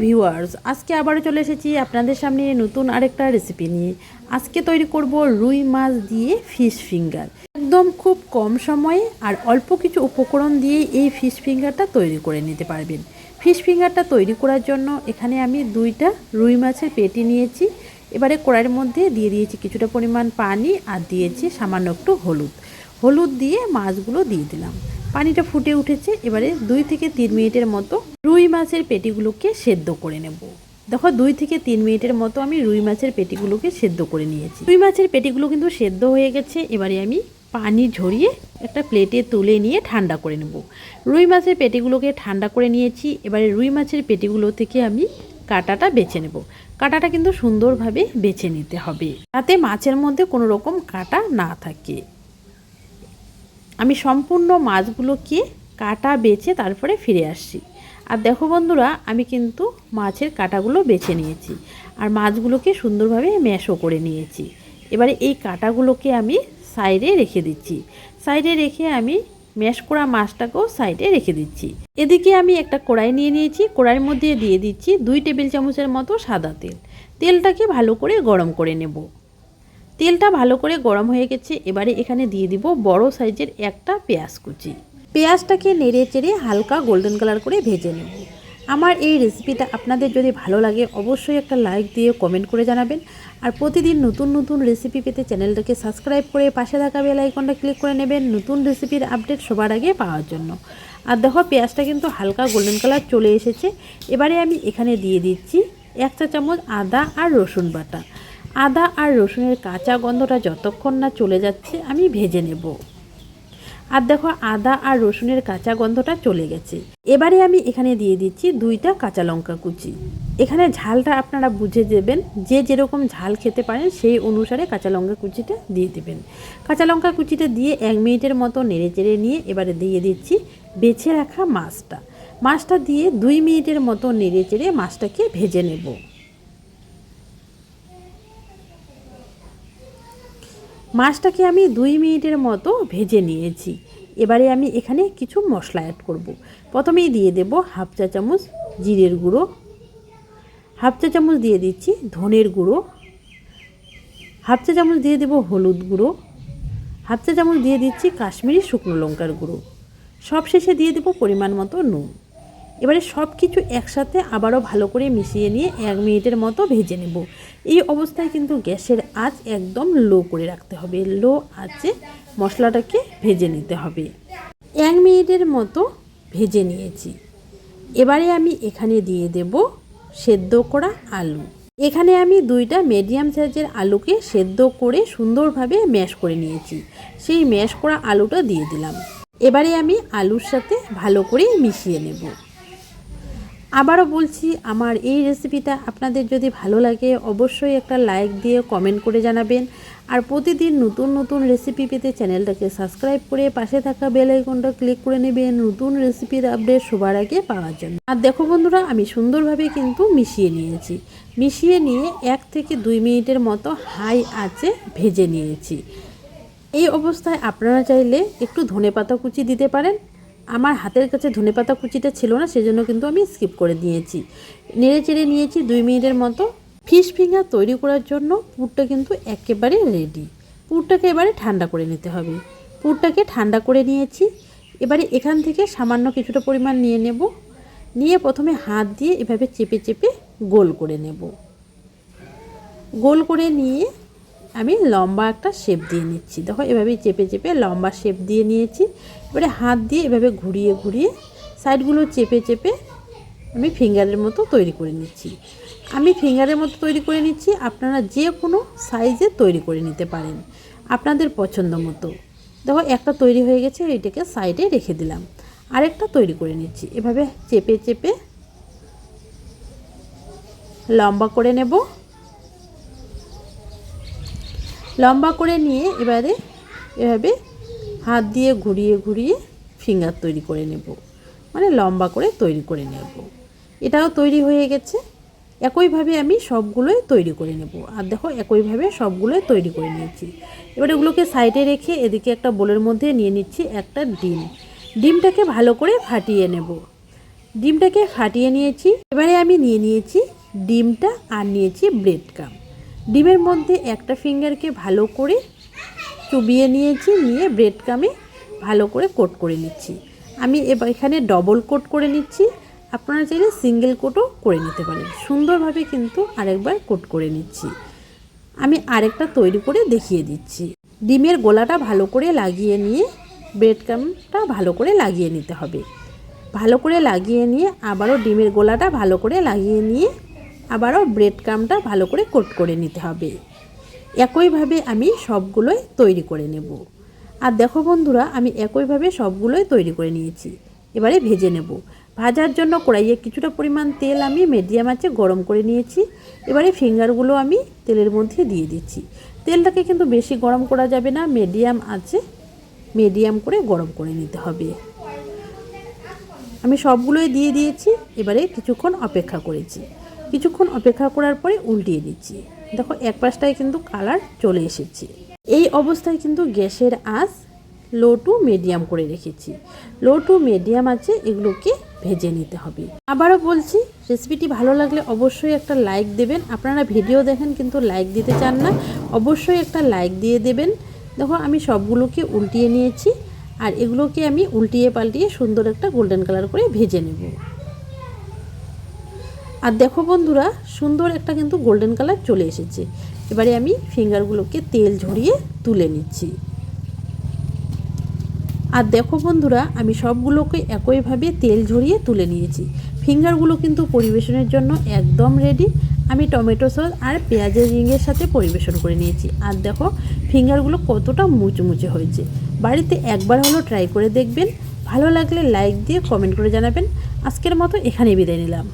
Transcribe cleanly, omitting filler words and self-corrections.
Viewers, আজকে আবারও চলে এসেছি আপনাদের সামনে নতুন আরেকটা রেসিপি নিয়ে। আজকে তৈরি করব রুই মাছ দিয়ে ফিশ ফিঙ্গার। একদম খুব কম সময়ে আর অল্প কিছু উপকরণ দিয়ে এই ফিশ ফিঙ্গারটা তৈরি করে নিতে পারবেন। ফিশ ফিঙ্গারটা তৈরি করার জন্য এখানে আমি 2টা রুই মাছের পেটি নিয়েছি। এবারে কড়াইয়ের মধ্যে দিয়ে দিয়েছি কিছুটা পরিমাণ পানি আর দিয়েছি সামান্য একটু হলুদ দিয়ে মাছগুলো দিয়ে দিলাম। পানিটা ফুটে উঠেছে। এবারে 2 থেকে 3 মিনিটের মতো রুই মাছের পেটিগুলোকে সেদ্ধ করে নেব। দেখো 2 থেকে 3 মিনিটের মতো আমি রুই মাছের পেটিগুলোকে সেদ্ধ করে নিয়েছি। রুই মাছের পেটিগুলো কিন্তু সেদ্ধ হয়ে গেছে। এবারে আমি পানি ঝরিয়ে একটা প্লেটে তুলে নিয়ে ঠান্ডা করে নেব। রুই মাছের পেটিগুলোকে ঠান্ডা করে নিয়েছি। এবারে রুই মাছের পেটিগুলো থেকে আমি কাঁটাটা বেছে নেব। কাঁটাটা কিন্তু সুন্দরভাবে বেছে নিতে হবে, যাতে মাছের মধ্যে কোনো রকম কাঁটা না থাকে। আমি সম্পূর্ণ মাছগুলোকে কাটা বেছে তারপরে ফিরে আসছি। আর দেখো বন্ধুরা, আমি কিন্তু মাছের কাঁটাগুলো বেছে নিয়েছি আর মাছগুলোকে সুন্দরভাবে ম্যাশও করে নিয়েছি। এবারে এই কাঁটাগুলোকে আমি সাইডে রেখে দিচ্ছি। সাইডে রেখে আমি ম্যাশ করা মাছটাকেও সাইডে রেখে দিচ্ছি। এদিকে আমি একটা কড়াই নিয়ে নিয়েছি। কড়াইয়ের মধ্যে দিয়ে দিচ্ছি 2 টেবিল চামচের মতো সাদা তেল। তেলটাকে ভালো করে গরম করে নেব। তেলটা ভালো করে গরম হয়ে গেছে। এবারে এখানে দিয়ে দিব বড় সাইজের একটা পেঁয়াজ কুচি। পেঁয়াজটাকে নেড়ে চেড়ে হালকা গোল্ডেন কালার করে ভেজে নেব। আমার এই রেসিপিটা আপনাদের যদি ভালো লাগে অবশ্যই একটা লাইক দিয়ে কমেন্ট করে জানাবেন। আর প্রতিদিন নতুন নতুন রেসিপি পেতে চ্যানেলটাকে সাবস্ক্রাইব করে পাশে থাকা বেল আইকনটা ক্লিক করে নেবেন নতুন রেসিপির আপডেট সবার আগে পাওয়ার জন্য। আর দেখো পেঁয়াজটা কিন্তু হালকা গোল্ডেন কালার চলে এসেছে। এবারে আমি এখানে দিয়ে দিচ্ছি 1 চা চামচ আদা আর রসুন বাটা। আদা আর রসুনের কাঁচা গন্ধটা যতক্ষণ না চলে যাচ্ছে আমি ভেজে নেব। আর দেখো আদা আর রসুনের কাঁচা গন্ধটা চলে গেছে। এবারে আমি এখানে দিয়ে দিচ্ছি 2টা কাঁচা লঙ্কা কুচি। এখানে ঝালটা আপনারা বুঝে দেবেন, যে যেরকম ঝাল খেতে পারেন সেই অনুসারে কাঁচা লঙ্কা কুচিটা দিয়ে দেবেন। কাঁচা লঙ্কা কুচিটা দিয়ে 1 মিনিটের মতো নেড়ে চেড়ে নিয়ে এবারে দিয়ে দিচ্ছি বেছে রাখা মাছটা দিয়ে 2 মিনিটের মতো নেড়ে চেড়ে মাছটাকে ভেজে নেব। মাছটাকে আমি 2 মিনিটের মতো ভেজে নিয়েছি। এবারে আমি এখানে কিছু মশলা অ্যাড করব। প্রথমেই দিয়ে দেব 1/2 চা চামচ জিরের গুঁড়ো, 1/2 চা চামচ দিয়ে দিচ্ছি ধনের গুঁড়ো, 1/2 চা চামচ দিয়ে দেব হলুদ গুঁড়ো, 1/2 চা চামচ দিয়ে দিচ্ছি কাশ্মীরি শুকনো লঙ্কার গুঁড়ো, সব শেষে দিয়ে দেব পরিমাণ মতো নুন। এবারে সব কিছু একসাথে আবারও ভালো করে মিশিয়ে নিয়ে 1 মিনিটের মতো ভেজে নেব। এই অবস্থায় কিন্তু গ্যাসের আঁচ একদম লো করে রাখতে হবে। লো আঁচে মশলাটাকে ভেজে নিতে হবে। 1 মিনিটের মতো ভেজে নিয়েছি। এবারে আমি এখানে দিয়ে দেব সেদ্ধ করা আলু। এখানে আমি 2টা মিডিয়াম সাইজের আলুকে সেদ্ধ করে সুন্দরভাবে ম্যাশ করে নিয়েছি। সেই ম্যাশ করা আলুটা দিয়ে দিলাম। এবারে আমি আলুর সাথে ভালো করে মিশিয়ে নেব। আবারও বলছি, আমার এই রেসিপিটা আপনাদের যদি ভালো লাগে অবশ্যই একটা লাইক দিয়ে কমেন্ট করে জানাবেন। আর প্রতিদিন নতুন নতুন রেসিপি পেতে চ্যানেলটাকে সাবস্ক্রাইব করে পাশে থাকা বেল আইকনটা ক্লিক করে নেবেন নতুন রেসিপির আপডেট সবার আগে পাওয়ার জন্য। আর দেখো বন্ধুরা, আমি সুন্দরভাবে কিন্তু মিশিয়ে নিয়েছি। মিশিয়ে নিয়ে 1 থেকে 2 মিনিটের মতো হাই আঁচে ভেজে নিয়েছি। এই অবস্থায় আপনারা চাইলে একটু ধনেপাতা কুচি দিতে পারেন। আমার হাতের কাছে ধনেপাতা কুচিটা ছিল না, সেজন্য কিন্তু আমি স্কিপ করে দিয়েছি। নেড়ে চেড়ে নিয়েছি 2 মিনিটের মতো। ফিশ ফিঙ্গার তৈরি করার জন্য পুরটা কিন্তু একেবারে রেডি। পুরটাকে এবারে ঠান্ডা করে নিতে হবে। পুরটাকে ঠান্ডা করে নিয়েছি। এবারে এখান থেকে সামান্য কিছুটা পরিমাণ নিয়ে নেব। নিয়ে প্রথমে হাত দিয়ে এভাবে চেপে চেপে গোল করে নেব। গোল করে নিয়ে আমি লম্বা একটা শেপ দিয়ে নিচ্ছি। দেখো এভাবেই চেপে চেপে লম্বা শেপ দিয়ে নিয়েছি। এবারে হাত দিয়ে এভাবে ঘুরিয়ে ঘুরিয়ে সাইডগুলো চেপে চেপে আমি ফিঙ্গারের মতো তৈরি করে নিচ্ছি। আমি ফিঙ্গারের মতো তৈরি করে নিচ্ছি। আপনারা যে কোনো সাইজে তৈরি করে নিতে পারেন আপনাদের পছন্দ মতো। দেখো একটা তৈরি হয়ে গেছে, এটাকে সাইডে রেখে দিলাম। আরেকটা তৈরি করে নিচ্ছি। এভাবে চেপে চেপে লম্বা করে নেব। লম্বা করে নিয়ে এবারে এভাবে হাত দিয়ে ঘুরিয়ে ঘুরিয়ে ফিঙ্গার তৈরি করে নেব, মানে লম্বা করে তৈরি করে নেব। এটাও তৈরি হয়ে গেছে। একইভাবে আমি সবগুলোই তৈরি করে নেব। আর দেখো একইভাবে সবগুলোই তৈরি করে নিয়েছি। এবার এগুলোকে সাইডে রেখে এদিকে একটা বোলের মধ্যে নিয়ে নিচ্ছি একটা ডিম। ডিমটাকে ভালো করে ফাটিয়ে নেব। ডিমটাকে ফাটিয়ে নিয়েছি। এবারে আমি নিয়ে নিয়েছি ডিমটা আর নিয়েছি ব্রেড ক্রাম্ব। ডিমের মধ্যে একটা ফিঙ্গারকে ভালো করে চুবিয়ে নিয়েছি, নিয়ে ব্রেড ক্রাম্বে ভালো করে কোট করে নিচ্ছি। আমি এখানে ডবল কোট করে নিচ্ছি, আপনারা চাইলে সিঙ্গেল কোটও করে নিতে পারেন। সুন্দরভাবে কিন্তু আরেকবার কোট করে নিচ্ছি। আমি আরেকটা তৈরি করে দেখিয়ে দিচ্ছি। ডিমের গোলাটা ভালো করে লাগিয়ে নিয়ে ব্রেড ক্রাম্বটা ভালো করে লাগিয়ে নিতে হবে। ভালো করে লাগিয়ে নিয়ে আবারও ডিমের গোলাটা ভালো করে লাগিয়ে নিয়ে আবারও ব্রেড ক্রাম্বটা ভালো করে কোট করে নিতে হবে। একইভাবে আমি সবগুলোই তৈরি করে নেব। আর দেখো বন্ধুরা, আমি একইভাবে সবগুলোই তৈরি করে নিয়েছি। এবারে ভেজে নেব। ভাজার জন্য কড়াইয়ে কিছুটা পরিমাণ তেল আমি মিডিয়াম আঁচে গরম করে নিয়েছি। এবারে ফিঙ্গারগুলো আমি তেলের মধ্যে দিয়ে দিচ্ছি। তেলটাকে কিন্তু বেশি গরম করা যাবে না, মিডিয়াম আঁচে মিডিয়াম করে গরম করে নিতে হবে। আমি সবগুলোই দিয়ে দিয়েছি। এবারে কিছুক্ষণ অপেক্ষা করেছি। কিছুক্ষণ অপেক্ষা করার পরে উল্টিয়ে দিচ্ছি। দেখো এক পাশটায় কিন্তু কালার চলে এসেছে। এই অবস্থায় কিন্তু গ্যাসের আঁচ লো টু মিডিয়াম করে রেখেছি। লো টু মিডিয়াম আছে এগুলোকে ভেজে নিতে হবে। আবারও বলছি, রেসিপিটি ভালো লাগলে অবশ্যই একটা লাইক দেবেন। আপনারা ভিডিও দেখেন কিন্তু লাইক দিতে চান না, অবশ্যই একটা লাইক দিয়ে দেবেন। দেখো আমি সবগুলোকে উল্টিয়ে নিয়েছি, আর এগুলোকে আমি উল্টিয়ে পাল্টিয়ে সুন্দর একটা গোল্ডেন কালার করে ভেজে নেব। আর দেখো বন্ধুরা, সুন্দর একটা কিন্তু গোল্ডেন কালার চলে এসেছে। এবারে আমি ফিঙ্গারগুলোকে তেল ঝরিয়ে তুলে নিচ্ছি। আর দেখো বন্ধুরা, আমি সবগুলোকে একইভাবে তেল ঝরিয়ে তুলে নিয়েছি। ফিঙ্গারগুলো কিন্তু পরিবেশনের জন্য একদম রেডি। আমি টমেটো সস আর পেঁয়াজের রিংয়ের সাথে পরিবেশন করে নিয়েছি। আর দেখো ফিঙ্গারগুলো কতটা মুচমুচে হয়েছে। বাড়িতে একবার হলো ট্রাই করে দেখবেন। ভালো লাগলে লাইক দিয়ে কমেন্ট করে জানাবেন। আজকের মতো এখানেই বিদায় নিলাম।